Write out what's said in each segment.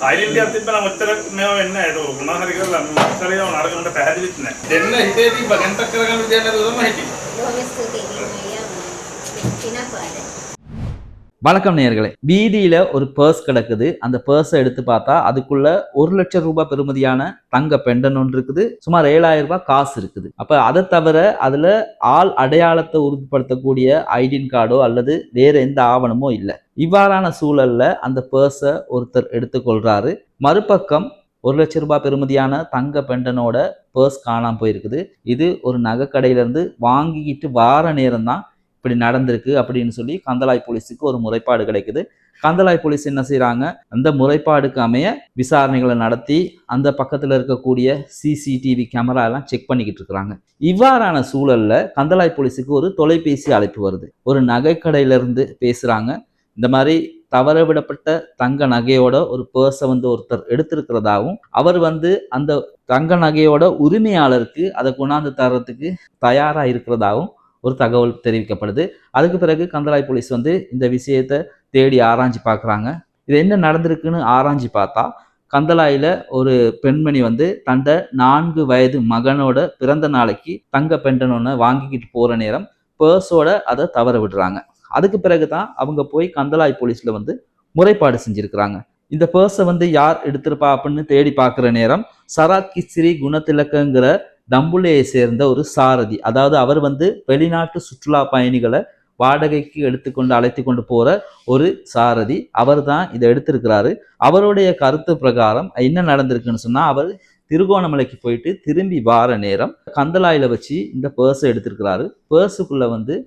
Identity of the Panamatara never in it, or Maharigal and Masaria on Aragon Paddy. Then I did the Bagantaka with the other mighty. வணக்கம் நேயர்களே. வீதியில ஒரு purse கிடக்குது. அந்த பர்ஸை எடுத்து பார்த்தா அதுக்குள்ள 1 லட்சம் ரூபாய் பெறுமதியான தங்க பெண்டன் ஒன்று இருக்குது. சுமார் 7000 ரூபாய் காசு இருக்குது. அப்ப அதை தவிர அதுல ஆள் அடையாளத்தை உறுதிப்படுத்தக்கூடிய ஐடென்டி கார்டோ அல்லது வேற எந்த ஆவணமோ இல்லை. இவ்வாறான சூழல்ல அந்த பர்ஸை ஒருத்தர் எடுத்துக்கொள்றாரு. மறுபக்கம் 1 லட்சம் ரூபாய் பெறுமதியான தங்க பெண்டனோட பர்ஸ் காணாம போயிருக்குது. இது ஒரு நகைக்கடையில இருந்து வாங்கிக்கிட்டு வார நேரம் தான் இப்படி நடந்திருக்கு அப்படின்னு சொல்லி கந்தளாய் போலீஸுக்கு ஒரு முறைப்பாடு கிடைக்குது. கந்தளாய் போலீஸ் என்ன செய்யறாங்க, அந்த முறைப்பாடுக்கு அமைய விசாரணைகளை நடத்தி அந்த பக்கத்துல இருக்கக்கூடிய சிசிடிவி கேமரா எல்லாம் செக் பண்ணிக்கிட்டு இருக்கிறாங்க. இவ்வாறான சூழல்ல கந்தளாய் போலீஸுக்கு ஒரு தொலைபேசி அழைப்பு வருது. ஒரு நகைக்கடையில இருந்து பேசுறாங்க. இந்த மாதிரி தவற விடப்பட்ட தங்க நகையோட ஒரு பர்ஸை ஒருத்தர் எடுத்திருக்கிறதாகவும் அவர் அந்த தங்க நகையோட உரிமையாளருக்கு அதை கொண்டாந்து தர்றதுக்கு தயாரா இருக்கிறதாகவும் ஒரு தகவல் தெரிவிக்கப்படுது. அதுக்கு பிறகு கந்தளாய் போலீஸ் இந்த விஷயத்தை தேடி ஆராய்ச்சி பார்க்குறாங்க. இது என்ன நடந்திருக்குன்னு ஆராய்ச்சி பார்த்தா கந்தளாயில ஒரு பெண்மணி தண்ட 4 வயது மகனோட பிறந்த நாளைக்கு தங்க பெண்டன் ஒன்று வாங்கிக்கிட்டு போற நேரம் பர்ஸோட அதை தவற விடுறாங்க. அதுக்கு பிறகுதான் அவங்க போய் கந்தளாய் போலீஸ்ல முறைப்பாடு செஞ்சிருக்கிறாங்க. இந்த பர்ஸை யார் எடுத்திருப்பா அப்படின்னு தேடி பார்க்குற நேரம் சராத் கிஸ்ரி குணத்திலக்கங்கிற தம்புளையை சேர்ந்த ஒரு சாரதி, அதாவது அவர் வெளிநாட்டு சுற்றுலா பயணிகளை வாடகைக்கு எடுத்துக்கொண்டு அழைத்து கொண்டு போற ஒரு சாரதி, அவர் தான் இதை எடுத்திருக்கிறாரு. அவருடைய கருத்து பிரகாரம் என்ன நடந்திருக்குன்னு சொன்னா, அவர் திருகோணமலைக்கு போயிட்டு திரும்பி வார நேரம் கந்தளாயில வச்சு இந்த பர்ஸை எடுத்திருக்கிறாரு. பர்ஸுக்குள்ள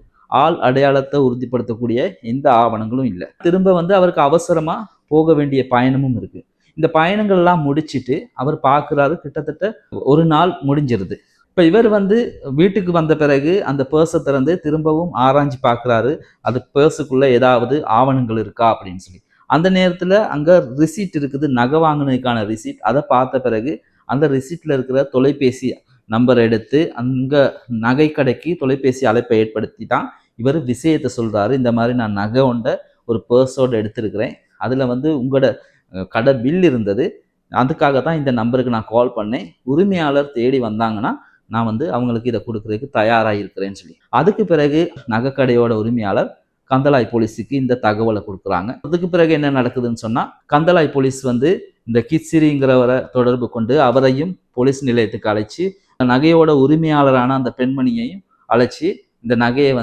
ஆள் அடையாளத்தை உறுதிப்படுத்தக்கூடிய எந்த ஆவணங்களும் இல்லை. திரும்ப அவருக்கு அவசரமா போக வேண்டிய பயணமும் இருக்கு. இந்த பயணங்கள் எல்லாம் முடிச்சுட்டு அவர் பார்க்குறாரு, கிட்டத்தட்ட ஒரு நாள் முடிஞ்சிருது. இப்போ இவர் வீட்டுக்கு வந்த பிறகு அந்த பர்ஸை திறந்து திரும்பவும் ஆராய்ச்சி பார்க்குறாரு, அது பர்ஸுக்குள்ள ஏதாவது ஆவணங்கள் இருக்கா அப்படின்னு சொல்லி. அந்த நேரத்தில் அங்கே ரிசீட் இருக்குது, நகை வாங்கினதுக்கான ரிசீட். அதை பார்த்த பிறகு அந்த ரிசீட்டில் இருக்கிற தொலைபேசி நம்பர் எடுத்து அங்கே நகை கடைக்கு தொலைபேசி அழைப்பை ஏற்படுத்தி தான் இவர் விஷயத்தை சொல்கிறாரு. இந்த மாதிரி நான் நகை ஒன்றை ஒரு பர்ஸோடு எடுத்திருக்கிறேன், அதில் உங்களோட கடை பில் இருந்தது, அதுக்காக தான் இந்த நம்பருக்கு நான் கால் பண்ணேன், உரிமையாளர் தேடி வந்தாங்கன்னா நான் அவங்களுக்கு இதை கொடுக்கறதுக்கு தயாராக இருக்கிறேன்னு சொல்லி. அதுக்கு பிறகு நகைக்கடையோட உரிமையாளர் கந்தளாய் போலீஸுக்கு இந்த தகவலை கொடுக்குறாங்க. அதுக்கு பிறகு என்ன நடக்குதுன்னு சொன்னா, கந்தளாய் போலீஸ் இந்த கிச்சிரிங்கிறவரை தொடர்பு கொண்டு அவரையும் போலீஸ் நிலையத்துக்கு அழைச்சி நகையோட உரிமையாளரான அந்த பெண்மணியையும் அழைச்சி இந்த நகையை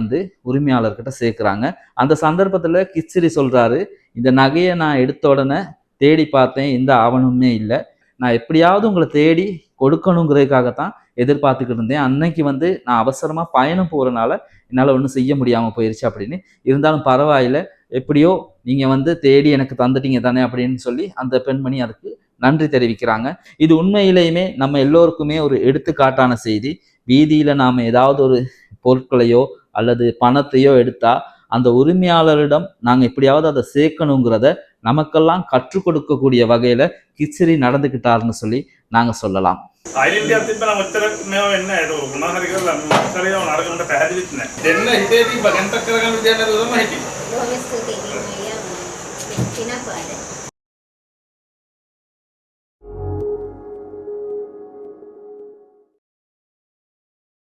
உரிமையாளர்கிட்ட சேர்க்கிறாங்க. அந்த சந்தர்ப்பத்துல கிச்சிரி சொல்றாரு, இந்த நகையை நான் எடுத்த உடனே தேடி பார்த்தேன், எந்த ஆவணமுமே இல்லை, நான் எப்படியாவது உங்களை தேடி கொடுக்கணுங்கிறதுக்காகத்தான் எதிர்பார்த்துக்கிட்டு இருந்தேன். அன்னைக்கு நான் அவசரமா பயணம் போறதுனால என்னால் ஒன்றும் செய்ய முடியாம போயிருச்சு அப்படின்னு. இருந்தாலும் பரவாயில்லை, எப்படியோ நீங்க தேடி எனக்கு தந்துட்டீங்க தானே அப்படின்னு சொல்லி அந்த பெண்மணி அதுக்கு நன்றி தெரிவிக்கிறாங்க. இது உண்மையிலேயுமே நம்ம எல்லோருக்குமே ஒரு எடுத்துக்காட்டான செய்தி. வீதியில நாம ஏதாவது ஒரு பொருட்களையோ அல்லது பணத்தையோ எடுத்தா அந்த உரிமையாளரிடம் நாங்க எப்படியாவது அதை சேர்க்கணுங்கிறத நமக்கெல்லாம் கற்றுக் கொடுக்கக்கூடிய வகையில கிச்சிரி நடந்துகிட்டாருன்னு சொல்லி நாங்க சொல்லலாம். Then